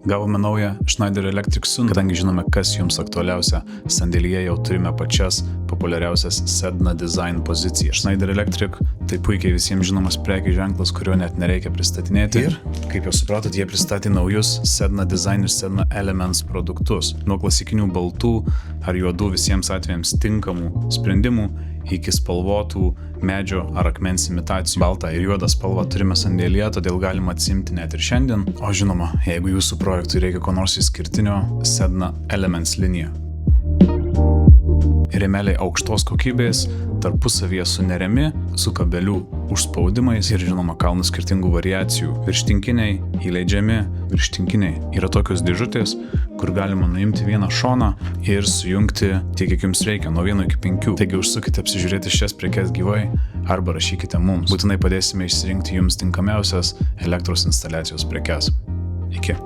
Gavome naują Schneider Electric Sun, kadangi žinome, kas jums aktualiausia. Sandėlyje jau turime pačias populiariausias Sedna Design pozicijas. Schneider Electric tai puikiai visiems žinomas prekių ženklas, kurio net nereikia pristatinėti. Ir, kaip jau supratot, jie pristatė naujus Sedna Design ir Sedna Elements produktus. Nuo klasikinių baltų ar juodų visiems atvejams tinkamų sprendimų iki spalvotų medžio ar akmens imitacijų. Baltą ir juodą spalvą turime sandėlyje, todėl galima atsimti net ir šiandien. O žinoma, jeigu jūsų projektui reikia ko nors išskirtinio, Sedna Elements linija. Rėmeliai aukštos kokybės, tarpusavyje suneriami, su kabelių užspaudimais ir žinoma kalnų skirtingų variacijų. Virštinkiniai, įleidžiami virštinkiniai. Yra tokios dėžutės, kur galima nuimti vieną šoną ir sujungti tiek, kiek jums reikia, nuo 1 iki 5. Taigi užsukite apsižiūrėti šias prekes gyvai arba rašykite mums. Būtinai padėsime išsirinkti jums tinkamiausias elektros instaliacijos prekes. Iki.